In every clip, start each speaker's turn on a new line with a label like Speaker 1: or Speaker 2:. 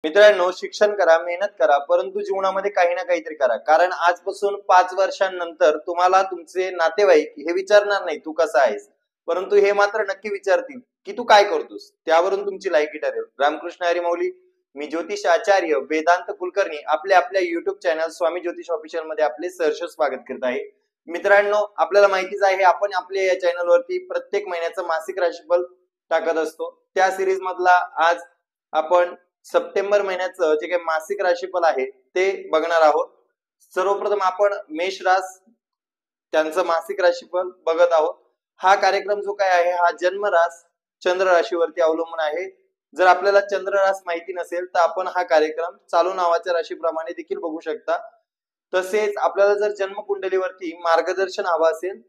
Speaker 1: मित्रांनो, शिक्षण करा, मेहनत करा, परंतु जीवनामध्ये काही ना काहीतरी करा. कारण आजपासून 5 वर्षांनंतर तुम्हाला तुमचे नातेवाईक हे विचारणार नाही तू कसा आहेस, परंतु हे मात्र नक्की विचारतील की तू काय करतोस. त्यावरून तुमची लायकी ठरेल. रामकृष्ण हरी माऊली. मी ज्योतिष आचार्य वेदांत कुलकर्णी आपल्या आपल्या युट्यूब चॅनल स्वामी ज्योतिष ऑफिशियल मध्ये आपले सहर्ष स्वागत करत आहे. मित्रांनो, आपल्याला माहितीच आहे आपण आपल्या या चॅनलवरती प्रत्येक महिन्याचं मासिक राशीफल टाकत असतो. त्या सिरीज मधला आज आपण सप्टेंबर महिन्याचं जे काही मासिक राशीफल आहे ते बघणार आहोत. सर्वप्रथम आपण मेष रास त्यांचं मासिक राशीफल बघत आहोत. हा कार्यक्रम जो काय आहे हा जन्म रास चंद्र राशीवरती अवलंबून आहे. जर आपल्याला चंद्र रास माहिती नसेल तर आपण हा कार्यक्रम चालू नावाच्या राशीप्रमाणे देखील बघू शकता. तसेच आपल्याला जर जन्म कुंडलीवरती मार्गदर्शन हवं असेल,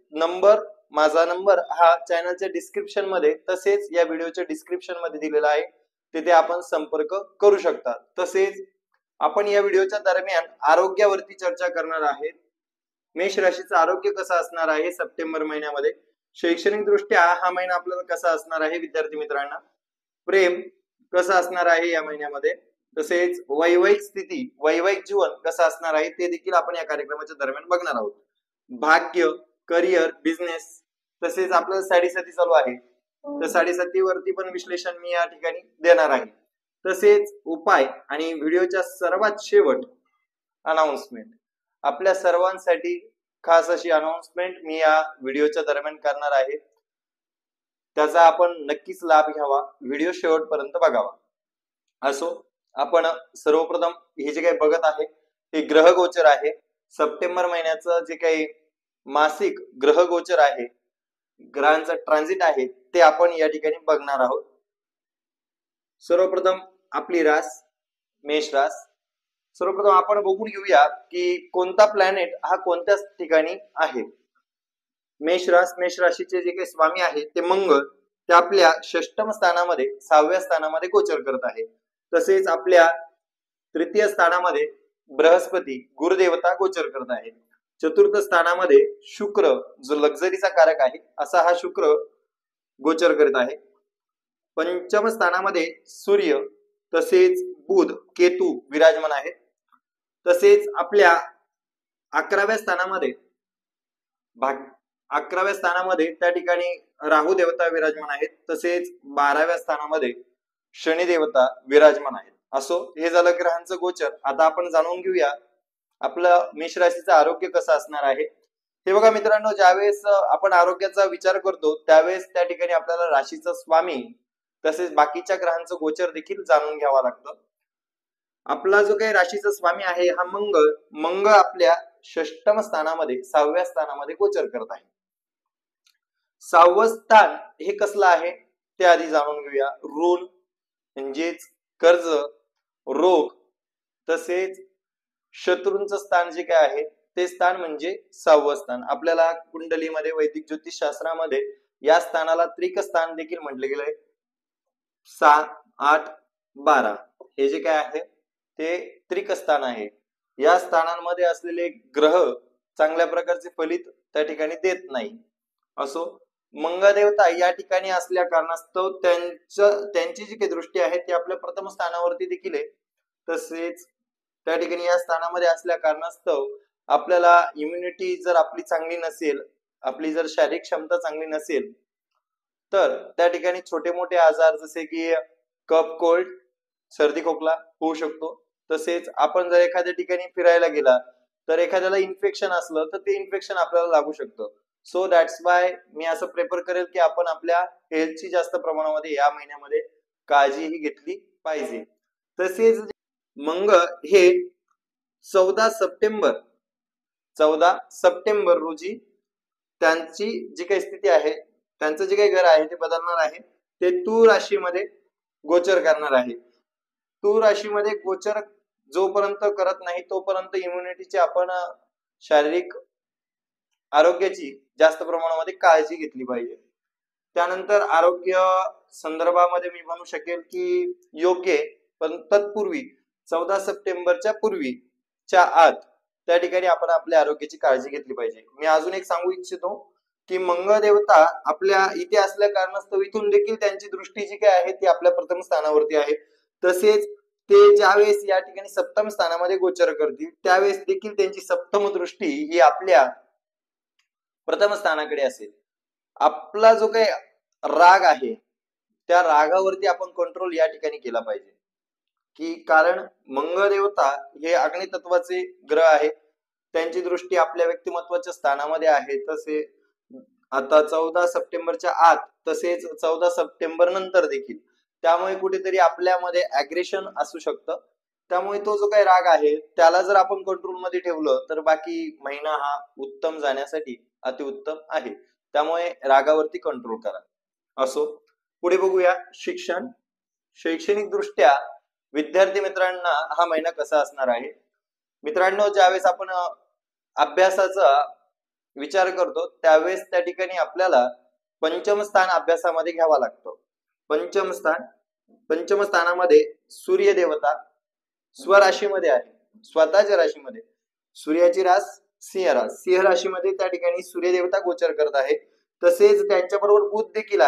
Speaker 1: माझा नंबर हा चॅनलच्या डिस्क्रिप्शन मध्ये तसेच या व्हिडिओच्या डिस्क्रिप्शन मध्ये दिलेला आहे, तिथे आपण संपर्क करू शकता. तसेच आपण या व्हिडिओच्या दरम्यान आरोग्यावरती चर्चा करणार आहे. मेष राशीचं आरोग्य कसं असणार आहे सप्टेंबर महिन्यामध्ये, शैक्षणिक दृष्ट्या हा महिना आपल्याला कसा असणार आहे विद्यार्थी मित्रांना, प्रेम कसं असणार आहे या महिन्यामध्ये, तसेच वैवाहिक स्थिती वैवाहिक जीवन कसं असणार आहे ते देखील आपण या कार्यक्रमाच्या दरम्यान बघणार आहोत. भाग्य, करिअर, बिझनेस, तसेच आपल्याला साडेसाती चालू आहे तर साडेसातीवरती पण विश्लेषण मी या ठिकाणी देणार आहे. तसेच उपाय आणि व्हिडिओच्या सर्वात शेवट अनाउन्समेंट, आपल्या सर्वांसाठी खास अशी अनाउन्समेंट मी या व्हिडिओच्या दरम्यान करणार आहे. त्याचा आपण नक्कीच लाभ घ्यावा, व्हिडिओ शेवटपर्यंत बघावा. असो, आपण सर्वप्रथम हे जे काही बघत आहे ते ग्रह गोचर आहे. सप्टेंबर महिन्याचं जे काही मासिक ग्रह गोचर आहे, ग्रहांचा ट्रान्झिट आहे ते आपण या ठिकाणी बघणार आहोत. सर्वप्रथम आपली रास मेष रास. सर्वप्रथम आपण बघून घेऊया की कोणता प्लॅनेट हा कोणत्या ठिकाणी आहे. मेष राशीचे जे काही स्वामी आहे ते मंगळ, ते आपल्या षष्टम स्थानामध्ये 6व्या स्थानामध्ये गोचर करत आहे. तसेच आपल्या तृतीय स्थानामध्ये बृहस्पती गुरुदेवता गोचर करत आहे. चतुर्थ स्थानामध्ये शुक्र जो लक्झरीचा कारक आहे असा हा शुक्र गोचर करत आहे. पंचम स्थानामध्ये सूर्य तसेच बुध केतू विराजमान आहेत. तसेच आपल्या 11व्या स्थानामध्ये त्या ठिकाणी राहू देवता विराजमान आहेत. तसेच 12व्या स्थानामध्ये शनी देवता विराजमान आहेत. असो, हे झालं ग्रहांचं गोचर. आता आपण जाणून घेऊया आपलं मेष राशीचं आरोग्य कसं असणार आहे. हे बघा मित्रांनो, ज्यावेळेस आपण आरोग्याचा विचार करतो त्यावेळेस त्या ठिकाणी आपल्याला राशीचा स्वामी तसेच बाकीच्या ग्रहांचं गोचर देखील जाणून घ्यावं लागतं. आपला जो काही राशीचा स्वामी आहे हा मंगळ आपल्या षष्टम स्थानामध्ये 6व्या स्थानामध्ये गोचर करत आहे. 6वं स्थान हे कसलं आहे ते आधी जाणून घेऊया. ऋण म्हणजेच कर्ज, रोग, तसेच शत्रूंचं स्थान जे काय आहे ते स्थान म्हणजे 6वं स्थान. आपल्याला कुंडलीमध्ये वैदिक ज्योतिष शास्त्रामध्ये या स्थानाला त्रिक स्थान देखील म्हटले गेले. 7, 8, 12 हे जे काय आहे ते त्रिक स्थान आहे. या स्थानांमध्ये असलेले ग्रह चांगल्या प्रकारचे फलित त्या ठिकाणी देत नाही. असो, मंगळदेवता या ठिकाणी असल्या कारणास्तव त्यांची जी काही दृष्टी आहे ती आपल्या प्रथम स्थानावरती देखील आहे. तसेच त्या ठिकाणी या स्थानामध्ये असल्या कारणास्तव आपल्याला इम्युनिटी जर आपली चांगली नसेल, आपली जर शारीरिक क्षमता चांगली नसेल तर त्या ठिकाणी छोटे मोठे आजार जसे की कफ कोल्ड, सर्दी खोकला होऊ शकतो. तसेच आपण जर एखाद्या ठिकाणी फिरायला गेला तर एखाद्याला इन्फेक्शन असलं तर ते इन्फेक्शन आपल्याला लागू शकतं. सो दॅट्स वाय मी असं प्रेफर करेल की आपण आपल्या हेल्थची जास्त प्रमाणामध्ये या महिन्यामध्ये काळजीही घेतली पाहिजे. तसेच मंगळ हे 14 सप्टेंबर रोजी त्यांची जी काही स्थिती आहे, त्यांचं जे काही घर आहे ते बदलणार आहे. ते तूळ राशीमध्ये गोचर करणार आहे. तूळ राशीमध्ये गोचर जोपर्यंत करत नाही तोपर्यंत इम्युनिटीची आपण शारीरिक आरोग्याची जास्त प्रमाणामध्ये काळजी घेतली पाहिजे. त्यानंतर आरोग्य संदर्भामध्ये मी म्हणू शकेल की योग्य, पण तत्पूर्वी 14 सप्टेंबरच्या पूर्वीच्या आत त्या ठिकाणी आपण आपल्या आरोग्याची काळजी घेतली पाहिजे. मी अजून एक सांगू इच्छितो की मंगळ देवता आपल्या इथे असल्या कारणास्तव इथून देखील त्यांची दृष्टी जी काय आहे ती आपल्या प्रथम स्थानावरती आहे. तसेच ते ज्यावेळेस या ठिकाणी सप्तम स्थानामध्ये गोचर करतील त्यावेळेस देखील त्यांची सप्तम दृष्टी ही आपल्या प्रथम स्थानाकडे असेल. आपला जो काही राग आहे त्या रागावरती आपण कंट्रोल या ठिकाणी केला पाहिजे, की कारण मंगळदेवता हे अग्नी तत्वाचे ग्रह आहे, त्यांची दृष्टी आपल्या व्यक्तिमत्वाच्या स्थानामध्ये आहे. तसे आता 14 सप्टेंबरच्या आत तसेच 14 सप्टेंबर नंतर देखील, त्यामुळे कुठेतरी आपल्यामध्ये ऍग्रेशन असू शकतं. त्यामुळे तो जो काही राग आहे त्याला जर आपण कंट्रोल मध्ये ठेवलं तर बाकी महिना हा उत्तम जाण्यासाठी अतिउत्तम आहे. त्यामुळे रागावरती कंट्रोल करा. असो, पुढे बघूया शिक्षण. शैक्षणिक दृष्ट्या विद्यार्थी मित्रांना हा महिना कसा असणार आहे. मित्रांनो, ज्यावेळेस आपण अभ्यासाचा विचार करतो त्यावेळेस त्या ठिकाणी आपल्याला पंचम स्थान अभ्यासामध्ये घ्यावा लागतो. पंचम स्थानामध्ये सूर्य देवता स्वराशीमध्ये आहे, स्वतःच्या राशीमध्ये. सूर्याची रास सिंह रास, सिंह राशीमध्ये त्या ठिकाणी सूर्य देवता गोचर करत आहे. तसेच त्यांच्याबरोबर बुध देखील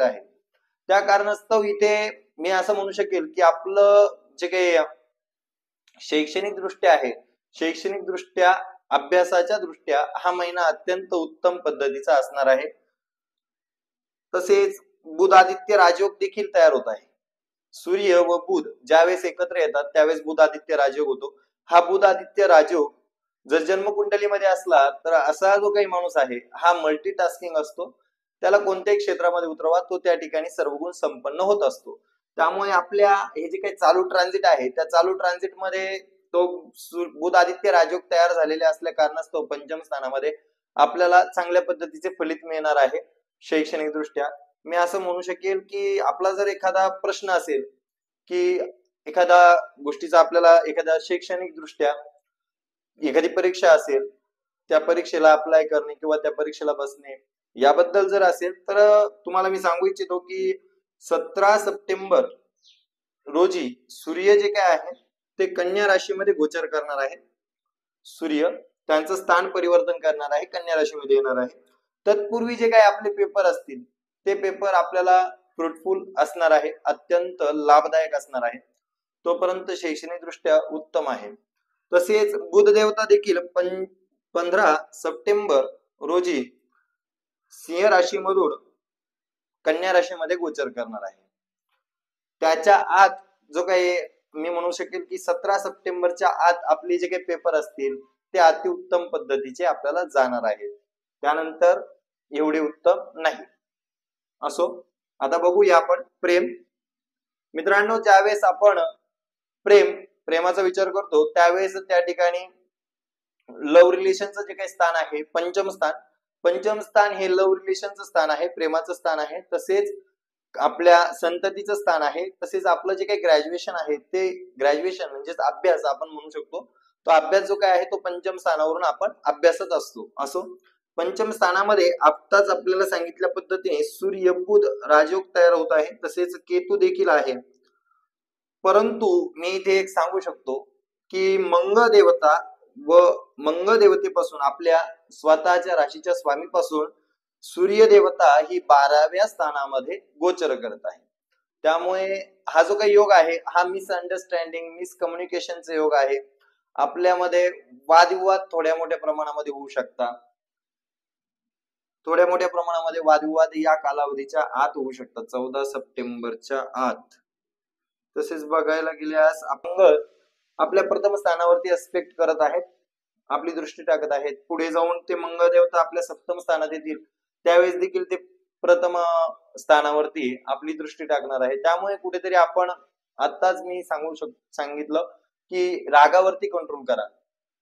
Speaker 1: आहे. त्या कारणास्तव इथे मी असं म्हणू शकेल की आपलं जे काही शैक्षणिक दृष्ट्या अभ्यासाच्या दृष्ट्या हा महिना अत्यंत उत्तम पद्धतीचा असणार आहे. तसेच बुध आदित्य राजयोग देखील तयार होत आहे. सूर्य व बुध ज्यावेळेस एकत्र येतात त्यावेळेस बुध आदित्य राजयोग होतो. हा बुध आदित्य राजयोग जर जन्मकुंडलीमध्ये असला तर असा जो काही माणूस आहे हा मल्टीटास्किंग असतो. त्याला कोणत्याही क्षेत्रामध्ये उतरवा तो त्या ठिकाणी सर्वगुण संपन्न होत असतो. त्यामुळे आपल्या हे जे काही चालू ट्रान्झिट आहे त्या चालू ट्रान्झिट मध्ये तो बुध आदित्य राजयोग तयार झालेले असल्या कारणास्तव पंचम स्थानामध्ये आपल्याला चांगल्या पद्धतीचे फलित मिळणार आहे. शैक्षणिक दृष्ट्या मी असं म्हणू शकेल की आपला जर एखादा प्रश्न असेल की एखादा गोष्टीचा आपल्याला एखाद्या शैक्षणिक दृष्ट्या एखादी परीक्षा असेल, त्या परीक्षेला अप्लाय करणे किंवा त्या परीक्षेला बसणे याबद्दल जर असेल तर तुम्हाला मी सांगू इच्छितो की 17 सप्टेंबर रोजी सूर्य जे काय आहे ते कन्या राशीमध्ये गोचर करणार आहे. सूर्य त्यांचं स्थान परिवर्तन करणार आहे, कन्या राशीमध्ये येणार आहे. तत्पूर्वी जे काही आपले पेपर असतील ते पेपर आपल्याला फ्रुटफुल असणार आहे, अत्यंत लाभदायक असणार आहे. तोपर्यंत शैक्षणिक दृष्ट्या उत्तम आहे. तसेच बुध देवता देखील 15 सप्टेंबर रोजी सिंह राशीमधून कन्या राशीमध्ये गोचर करणार आहे. त्याच्या आत जो काही मी म्हणू शकेल की 17 सप्टेंबरच्या आत आपले जे काही पेपर असतील ते अतिउत्तम पद्धतीचे आपल्याला जाणार आहेत. त्यानंतर एवढे उत्तम नाही. असो, आता बघूया आपण प्रेम. मित्रांनो, ज्यावेळेस आपण प्रेमाचा विचार करतो त्यावेळेस त्या ठिकाणी लव्ह रिलेशनचं जे काही स्थान आहे पंचम स्थान हे लव्ह रिलेशनचं स्थान आहे, प्रेमाचं स्थान आहे. तसेच आपल्या संततीचं स्थान आहे. तसेच आपलं जे काही ग्रॅज्युएशन आहे ते ग्रॅज्युएशन म्हणजेच अभ्यास आपण म्हणू शकतो. तो अभ्यास जो काय आहे तो पंचम स्थानावरून आपण अभ्यासत असतो. असो, पंचम स्थानामध्ये आत्ताच आपल्याला सांगितल्या पद्धतीने सूर्य बुध राजयोग तयार होत आहे. तसेच केतू देखील आहे. परंतु मी इथे एक सांगू शकतो की मंगळ देवता व मंगळ देवतेपासून आपल्या स्वतःच्या राशीच्या स्वामीपासून सूर्य देवता ही 12व्या स्थानामध्ये गोचर करत आहे. त्यामुळे हा जो काही योग आहे हा मिसअंडरस्टँडिंग मिसकम्युनिकेशनचा योग आहे. आपल्यामध्ये वादविवाद थोड्या मोठ्या प्रमाणामध्ये होऊ शकतात. थोड्या मोठ्या प्रमाणामध्ये वादविवाद या कालावधीच्या आत होऊ शकतात, 14 सप्टेंबरच्या आत. तसेच बघायला गेल्यास मंगळ आपल्या प्रथम स्थानावरती अस्पेक्ट करत आहेत, आपली दृष्टी टाकत आहेत. पुढे जाऊन ते मंगळ देवता आपल्या सप्तम स्थानात येतील त्यावेळेस देखील ते प्रथम स्थानावरती आपली दृष्टी टाकणार आहे. त्यामुळे कुठेतरी आपण आत्ताच मी सांगितलं की रागावरती कंट्रोल करा.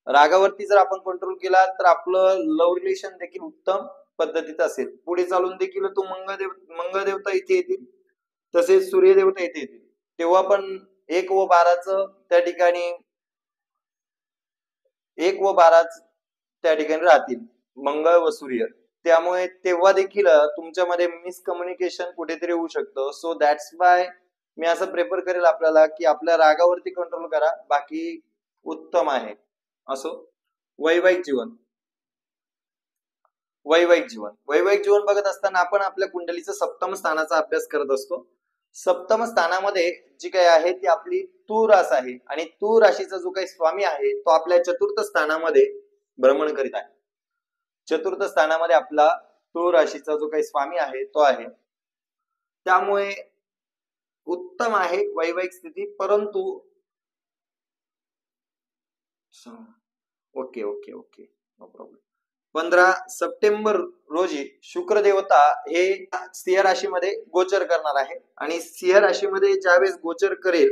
Speaker 1: रागावरती जर आपण कंट्रोल केला तर आपलं लव्ह रिलेशन देखील उत्तम पद्धतीचं असेल. पुढे चालून देखील तो मंगळ देवता इथे येतील, तसेच सूर्य देवता इथे येतील. तेव्हा पण 1 व 12 त्या ठिकाणी 1 व 12 त्या ठिकाणी राहतील, मंगळ व सूर्य. त्यामुळे तेव्हा देखील तुमच्यामध्ये मिसकम्युनिकेशन कुठेतरी होऊ शकतं. सो दॅट्स वाय मी असं प्रेफर करेल आपल्याला की आपल्या रागावरती कंट्रोल करा, बाकी उत्तम आहे. असो, वैवाहिक जीवन बघत असताना आपण आपल्या कुंडलीचं सप्तम स्थानाचा अभ्यास करत असतो. सप्तम स्थानामध्ये जी काही आहे ती आपली तूळ रास आहे आणि तूळ राशीचा जो काही स्वामी आहे तो आपल्या चतुर्थ स्थानामध्ये भ्रमण करीत आहे. चतुर्थ स्थानामध्ये आपला तूळ राशीचा जो काही स्वामी आहे तो आहे. त्यामुळे उत्तम आहे वैवाहिक स्थिती, परंतु okay okay okay no problem. 15 September रोजी शुक्र देवता हे सिंह राशीमध्ये गोचर करणार आहे आणि सिंह राशीमध्ये ज्यावेळेस गोचर करेल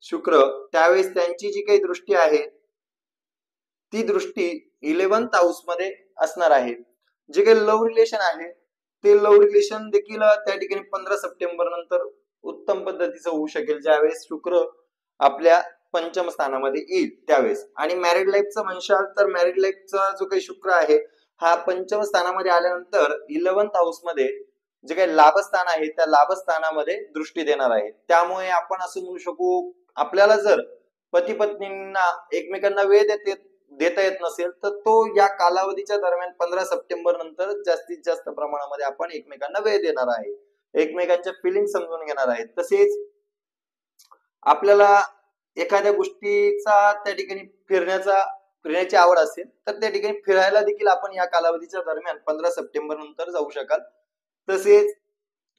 Speaker 1: शुक्र, त्यावेळेस त्यांची जी काही दृष्टी आहे ती दृष्टी 11th हाऊस मध्ये असणार आहे. जे काही लव्ह रिलेशन आहे ते लव्ह रिलेशन देखील त्या ठिकाणी 15 सप्टेंबर नंतर उत्तम पद्धतीचं होऊ शकेल, ज्यावेळेस शुक्र आपल्या पंचम स्थानामध्ये येईल त्यावेळेस. आणि मॅरिड लाईफचं म्हणशाल तर मॅरिड लाईफचा जो काही शुक्र आहे हा पंचम स्थानामध्ये आल्यानंतर 11th हाऊस मध्ये जे काही लाभस्थान आहे त्या लाभस्थानामध्ये दृष्टी देणार आहे. त्यामुळे आपण असं म्हणू शकू, आपल्याला जर पती पत्नींना एकमेकांना वेळ देता येत नसेल तर तो या कालावधीच्या दरम्यान 15 सप्टेंबर नंतर जास्तीत जास्त प्रमाणामध्ये आपण एकमेकांना वेळ देणार आहे, एकमेकांच्या फिलिंग समजून घेणार आहे. तसेच आपल्याला एखाद्या गोष्टीचा त्या ठिकाणी फिरण्याची आवड असेल तर त्या ठिकाणी फिरायला देखील आपण या कालावधीच्या दरम्यान 15 सप्टेंबर नंतर जाऊ शकाल. तसेच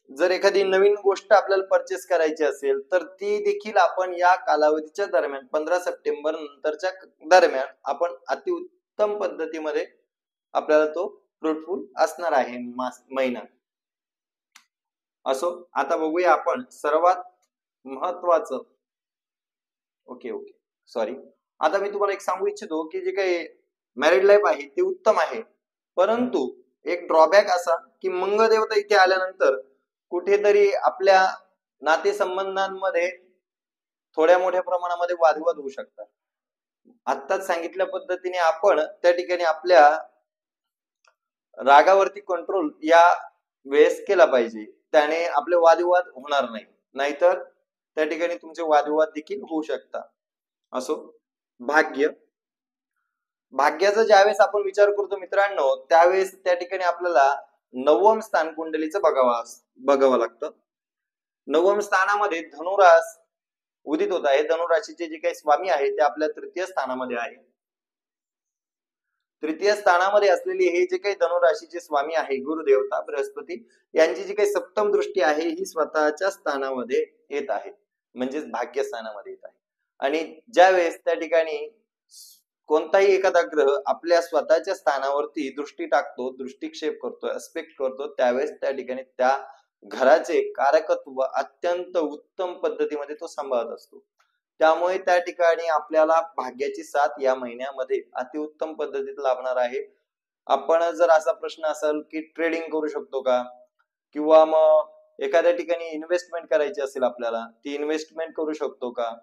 Speaker 1: जर एखादी नवीन गोष्ट आपल्याला परचेस करायची असेल तर ती देखील आपण या कालावधीच्या दरम्यान 15 सप्टेंबर नंतरच्या दरम्यान आपण अतिउत्तम पद्धतीमध्ये आपल्याला तो फ्रुटफुल असणार आहे महिना. असो, आता बघूया आपण सर्वात महत्वाचं. ओके ओके सॉरी, आता मी तुम्हाला एक सांगू इच्छितो की जे काही मॅरिड लाईफ आहे ते उत्तम आहे, परंतु एक ड्रॉबॅक असा की मंगळदेवता इथे आल्यानंतर कुठेतरी आपल्या नातेसंबंधांमध्ये थोड्या मोठ्या प्रमाणामध्ये वादविवाद होऊ शकतात. आत्ताच सांगितल्या पद्धतीने आपण त्या ठिकाणी आपल्या रागावरती कंट्रोल या वेळेस केला पाहिजे, त्याने आपले वादविवाद होणार नाही, नाहीतर त्या ठिकाणी तुमचे वादविवाद देखील होऊ शकतात. असो, भाग्याचा ज्यावेळेस आपण विचार करतो मित्रांनो, त्यावेळेस त्या ठिकाणी आपल्याला नवम स्थान कुंडलीचं बघावं लागतं. नवम स्थानामध्ये धनुरास उदित होत आहे. धनुराशीचे जे काही स्वामी आहे ते आपल्या तृतीय स्थानामध्ये आहे. तृतीय स्थानामध्ये असलेली हे जे काही धनुराशीचे स्वामी आहे गुरुदेवता बृहस्पती, यांची जी काही सप्तम दृष्टी आहे ही स्वतःच्या स्थानामध्ये येत आहे, म्हणजेच भाग्यस्थानामध्ये येत आहे. आणि ज्यावेळेस त्या ठिकाणी कोणताही एखादा ग्रह आपल्या स्वतःच्या स्थानावरती दृष्टी टाकतो, दृष्टिक्षेप करतो, अस्पेक्ट करतो, त्यावेळेस त्या ठिकाणी त्या घराचे कारकत्व अत्यंत उत्तम पद्धतीमध्ये तो सांभाळत असतो. त्यामुळे त्या ठिकाणी आपल्याला भाग्याची साथ या महिन्यामध्ये अतिउत्तम पद्धतीत लाभणार आहे. आपण जर असा प्रश्न असेल की ट्रेडिंग करू शकतो का, किंवा मग एखाद्या ठिकाणी इन्व्हेस्टमेंट करायची असेल आपल्याला, ती इन्व्हेस्टमेंट करू शकतो का,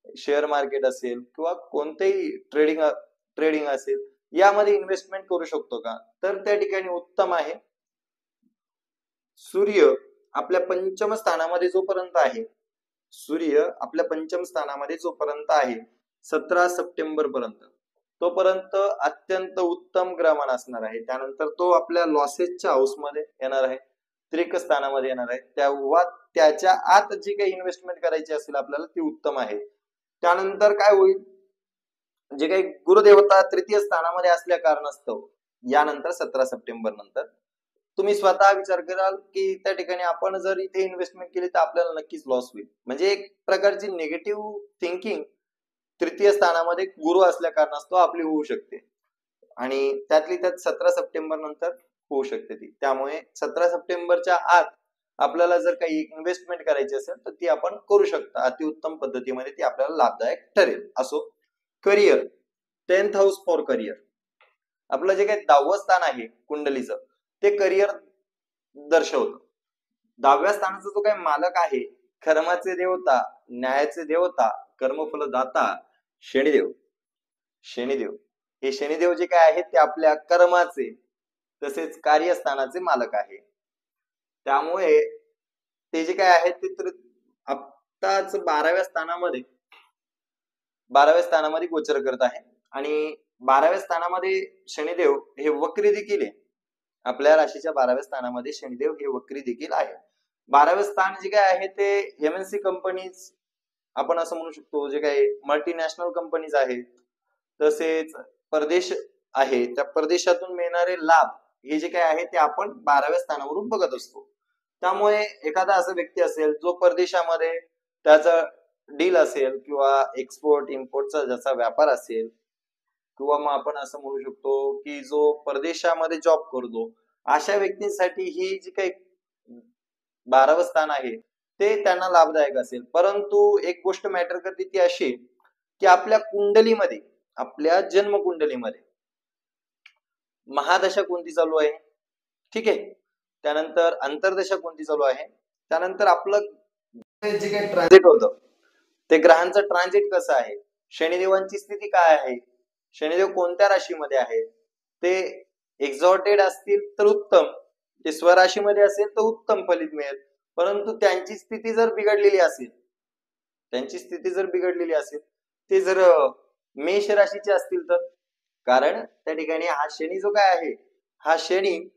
Speaker 1: शेअर मार्केट असेल किंवा कोणतेही ट्रेडिंग असेल यामध्ये इन्व्हेस्टमेंट करू शकतो का, तर त्या ठिकाणी उत्तम आहे. सूर्य आपल्या पंचम स्थानामध्ये जोपर्यंत आहे, सूर्य आपल्या पंचम स्थानामध्ये जोपर्यंत आहे 17 सप्टेंबर पर्यंत, तोपर्यंत अत्यंत उत्तम ग्रहमान असणार आहे. त्यानंतर तो आपल्या लॉसेसच्या हाऊसमध्ये येणार आहे, त्रिक स्थानामध्ये येणार आहे. तेव्हा त्याच्या आत जी काही इन्व्हेस्टमेंट करायची असेल आपल्याला ती उत्तम आहे. त्यानंतर काय होईल, जे काही गुरुदेवता तृतीय स्थानामध्ये असल्या कारणास्तव यानंतर 17 सप्टेंबर नंतर तुम्ही स्वतः विचार कराल की त्या ठिकाणी आपण जर इथे इन्व्हेस्टमेंट केली तर आपल्याला नक्कीच लॉस होईल. म्हणजे एक प्रकारची निगेटिव्ह थिंकिंग तृतीय स्थानामध्ये गुरु असल्या कारणास्तव आपली होऊ शकते आणि त्यातली त्यात 17 सप्टेंबर नंतर होऊ शकते ती. त्यामुळे 17 सप्टेंबरच्या आत आपल्याला जर काही इन्व्हेस्टमेंट करायची असेल तर ती आपण करू शकता. अतिउत्तम पद्धतीमध्ये ती आपल्याला लाभदायक ठरेल. असो, career, 10th house for career, आपलं जे काही 10वं स्थान आहे कुंडलीचं ते करिअर दर्शवतं. 10व्या स्थानाचा जो काही मालक आहे, कर्माचे देवता, न्यायाचे देवता, कर्मफलदाता शनिदेव. हे शनिदेव जे काय आहेत ते आपल्या कर्माचे तसेच कार्यस्थानाचे मालक आहे. त्यामुळे ते जे काय आहेत ते आत्ताच 12व्या स्थानामध्ये गोचर करत आहे आणि 12व्या स्थानामध्ये शनिदेव हे वक्री देखील आहे. आपल्या राशीच्या 12व्या स्थानामध्ये शनिदेव हे वक्री देखील आहे. 12वे स्थान जे काय आहे ते एमएनसी कंपनीज आपण असं म्हणू शकतो, जे काही मल्टीनॅशनल कंपनीज आहेत, तसेच परदेश आहे, त्या परदेशातून मिळणारे लाभ हे जे काय आहे ते आपण 12व्या स्थानावरून बघत असतो. त्यामुळे एखादा असा व्यक्ती असेल जो परदेशामध्ये त्याचा डील असेल किंवा एक्सपोर्ट इम्पोर्टचा ज्याचा व्यापार असेल, किंवा मग आपण असं म्हणू शकतो की जो परदेशामध्ये जॉब करतो, अशा व्यक्तींसाठी ही जी काही 12वं स्थान आहे ते त्यांना लाभदायक असेल. परंतु एक गोष्ट मॅटर करते ती अशी की आपल्या कुंडलीमध्ये, आपल्या जन्म कुंडलीमध्ये महादशा कोणती चालू आहे, ठीक आहे, त्यानंतर अंतर्दशा कोणती चालू आहे, त्यानंतर आपलं जे काही ट्रान्झिट होतं ते ग्रहांचं ट्रान्झिट कसं आहे, शनिदेवांची स्थिती काय आहे, शनिदेव कोणत्या राशीमध्ये आहे, ते एक्झॉर्टेड असतील तर उत्तम, ते स्वराशीमध्ये असेल तर उत्तम फलित मिळेल. परंतु त्यांची स्थिती जर बिघडलेली असेल, ते जर मेष राशीचे असतील तर, कारण त्या ठिकाणी हा शनी जो काय आहे, हा शनी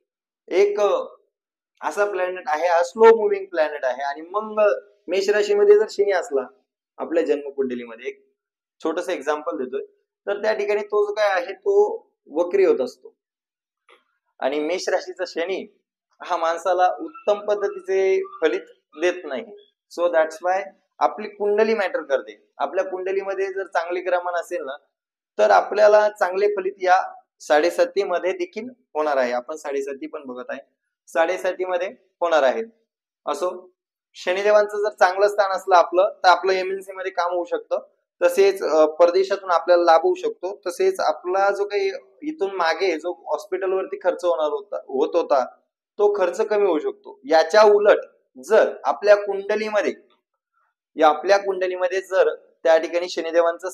Speaker 1: एक असा प्लॅनेट आहे, हा स्लो मुव्हिंग प्लॅनेट आहे. आणि मग मेष राशीमध्ये जर शनी असला आपल्या जन्मकुंडलीमध्ये, एक छोटस एक्झाम्पल देतोय, तर त्या ठिकाणी तो जो काय आहे तो वक्री होत असतो. आणि मेष राशीचा शनी हा माणसाला उत्तम पद्धतीचे फलित देत नाही. सो दॅट्स वाय आपली कुंडली मॅटर करते. आपल्या कुंडलीमध्ये जर चांगली ग्रहमान असेल ना, तर आपल्याला चांगले फलित या 7.5 मध्ये देखील होणार आहे. आपण 7.5 पण बघत आहे, 7.5 मध्ये होणार आहे. असो, शनिदेवांचं जर चांगलं स्थान असलं आपलं, तर आपलं एमएनसी मध्ये काम होऊ शकतं, तसेच परदेशातून आपल्याला लाभ होऊ शकतो, तसेच आपला जो काही इथून मागे जो हॉस्पिटलवरती खर्च होत होता तो खर्च कमी होऊ शकतो. याच्या उलट जर आपल्या कुंडलीमध्ये जर त्या ठिकाणी शनिदेवांचं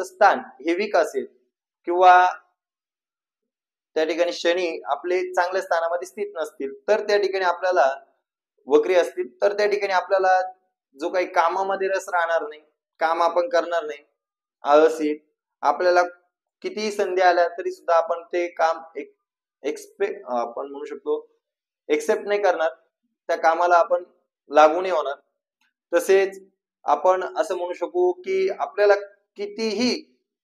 Speaker 1: स्थान हे वीक असेल, किंवा त्या ठिकाणी शनी आपले चांगल्या स्थानामध्ये स्थित नसतील, तर त्या ठिकाणी आपल्याला वक्री असतील, तर त्या ठिकाणी आपल्याला जो काही कामामध्ये रस राहणार नाही, काम आपण करणार नाही, आळसी, आपल्याला कितीही संधी आल्या तरी सुद्धा आपण ते काम आपण म्हणू शकतो एक्सेप्ट नाही करणार, त्या कामाला आपण लागू नाही होणार. तसेच आपण असं म्हणू शकू की आपल्याला कितीही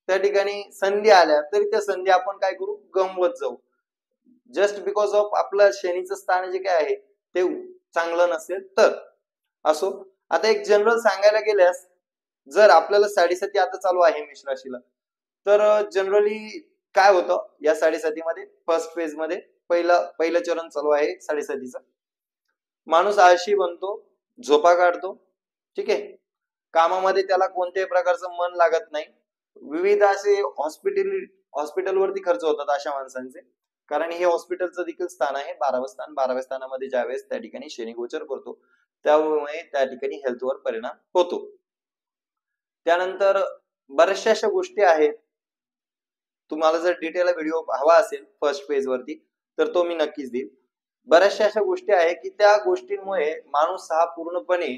Speaker 1: त्या ठिकाणी संधी आल्या तरी त्या संधी आपण काय करू, गमवत जाऊ, जस्ट बिकॉज ऑफ आपलं शनीचं स्थान जे काय आहे ते चांगलं नसेल तर. असो, आता एक जनरल सांगायला गेल्यास, जर आपल्याला 7.5 आता चालू आहे मेष राशीला, तर जनरली काय होतं या 7.5 मध्ये, फर्स्ट फेज मध्ये पहिलं चरण चालू आहे 7.5चं. माणूस आळशी बनतो, झोपा काढतो, ठीक आहे, कामामध्ये त्याला कोणत्याही प्रकारचं मन लागत नाही, विविध असे हॉस्पिटलवरती खर्च होतात अशा माणसांचे, कारण हे हॉस्पिटलचं देखील स्थान आहे 12वं स्थान. 12व्या स्थानामध्ये ज्यावेळेस त्या ठिकाणी शनी गोचर करतो त्यामुळे त्या ठिकाणी हेल्थवर परिणाम होतो. त्यानंतर बऱ्याचशा अशा गोष्टी आहेत, तुम्हाला जर डिटेल व्हिडिओ हवा असेल फर्स्ट पेज वरती तर तो मी नक्कीच देईल. बऱ्याचशा अशा गोष्टी आहेत की त्या गोष्टींमुळे माणूस हा पूर्णपणे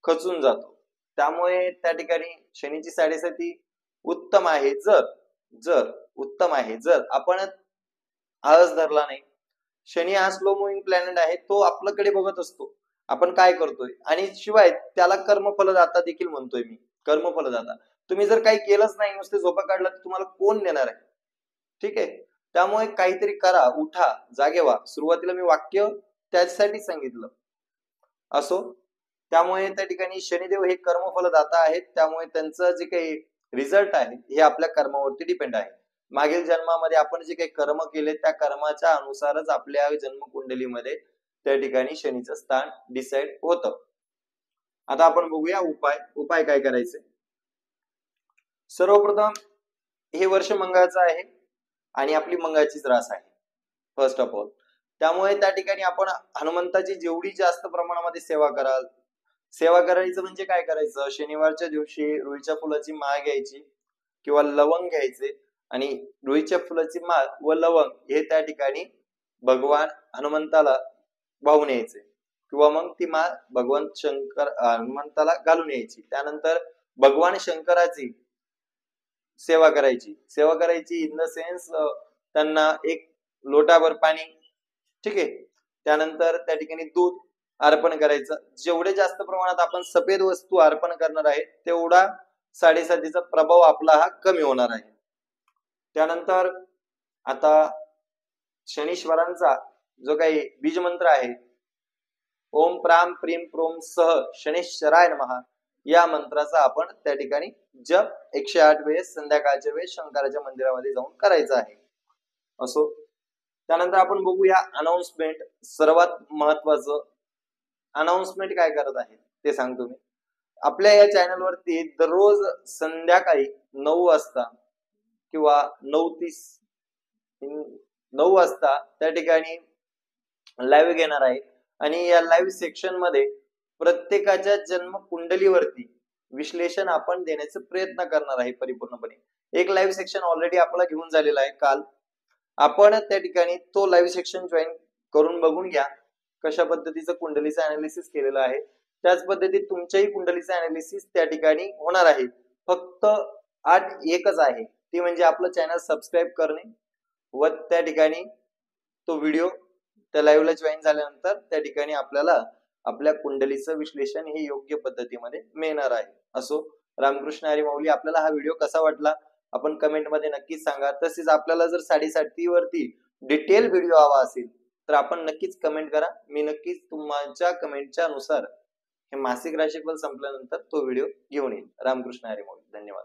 Speaker 1: खचून जातो. त्यामुळे त्या ठिकाणी शनीची 7.5 उत्तम आहे जर आपण आळस धरला नाही. शनी हा स्लो मुव्हिंग प्लॅनेट आहे, तो आपल्याकडे बघत असतो आपण काय करतोय, आणि शिवाय त्याला कर्मफलदाता देखील म्हणतोय मी, कर्मफलदाता. तुम्ही जर काही केलंच नाही, नुसते झोपा काढला, तर तुम्हाला कोण देणार आहे, ठीक आहे. त्यामुळे काहीतरी करा, उठा, जागे व्हा. सुरुवातीला मी वाक्य त्यासाठी सांगितलं. असो, त्यामुळे त्या ठिकाणी शनिदेव हे कर्मफलदाता आहेत, त्यामुळे त्यांचं जे काही रिझल्ट आहे हे आपल्या कर्मावरती डिपेंड आहे. मागील जन्मामध्ये आपण जे काही कर्म केले त्या कर्माच्या अनुसारच आपल्या जन्मकुंडलीमध्ये त्या ठिकाणी शनीचं स्थान डिसाइड होतं. आता आपण बघूया उपाय काय करायचे. सर्वप्रथम हे वर्ष मंगळाचं आहे आणि आपली मंगळाचीच रास आहे फर्स्ट ऑफ ऑल. त्यामुळे त्या ठिकाणी आपण हनुमंताची जेवढी जास्त प्रमाणामध्ये सेवा करायचं म्हणजे काय करायचं, शनिवारच्या दिवशी रुईच्या फुलाची माळ घ्यायची किंवा लवंग घ्यायचे, आणि रुईच्या फुलाची माळ व लवंग हे त्या ठिकाणी भगवान हनुमंताला वाहून यायचे, किंवा मग ती माळ भगवान हनुमंताला घालून यायची. त्यानंतर भगवान शंकराची सेवा करायची इन द सेन्स त्यांना एक लोटाभर पाणी, ठीक आहे, त्यानंतर त्या ठिकाणी दूध अर्पण करायचं. जेवढे जास्त प्रमाणात आपण सफेद वस्तू अर्पण करणार आहे तेवढा साडेसातीचा प्रभाव आपला हा कमी होणार आहे. त्यानंतर आता शनीश्वरांचा जो काही बीज मंत्र आहे, ओम प्राम प्रीम प्रोम सह शनीश्वराय नमः, या मंत्राचा आपण त्या ठिकाणी जप 108 वेळेस संध्याकाळच्या वेळेस शंकराच्या मंदिरामध्ये जाऊन करायचा आहे. असो, त्यानंतर आपण बघूया अनाउन्समेंट. सर्वात महत्वाचं अनाउन्समेंट काय करत आहे ते सांगतो मी. आपल्या या चॅनलवरती दररोज संध्याकाळी 9 वाजता किंवा 9 वाजता त्या ठिकाणी लाईव्ह घेणार आहे आणि या लाईव्ह सेक्शन मध्ये प्रत्येकाच्या जन्म कुंडलीवरती विश्लेषण आपण देण्याचा प्रयत्न करणार आहे परिपूर्णपणे. एक लाईव्ह सेक्शन ऑलरेडी आपल्याला घेऊन झालेला आहे काल. आपण त्या ठिकाणी तो लाईव्ह सेक्शन जॉईन करून बघून घ्या कशा पद्धतीचं कुंडलीचं अनालिसिस केलेलं आहे. त्याच पद्धतीत तुमच्याही कुंडलीचं अनालिसिस त्या ठिकाणी होणार आहे. फक्त एकच आहे, ती म्हणजे आपलं चॅनल सबस्क्राईब करणे व त्या ठिकाणी तो व्हिडिओ त्या लाईव्हला जॉईन झाल्यानंतर त्या ठिकाणी आपल्याला आपल्या कुंडलीचं विश्लेषण हे योग्य पद्धतीमध्ये मिळणार आहे. असो, रामकृष्ण हरी माऊली. आपल्याला हा व्हिडिओ कसा वाटला आपण कमेंट मध्ये नक्कीच सांगा. तसेच आपल्याला जर साडेसाती वरती डिटेल व्हिडिओ हवा असेल तर आपण नक्कीच कमेंट करा. मी नक्कीच तुमच्या कमेंटच्या नुसार हे मासिक राशीफल संपल्यानंतर तो व्हिडिओ घेऊन येईल. रामकृष्ण हरी माऊली. धन्यवाद.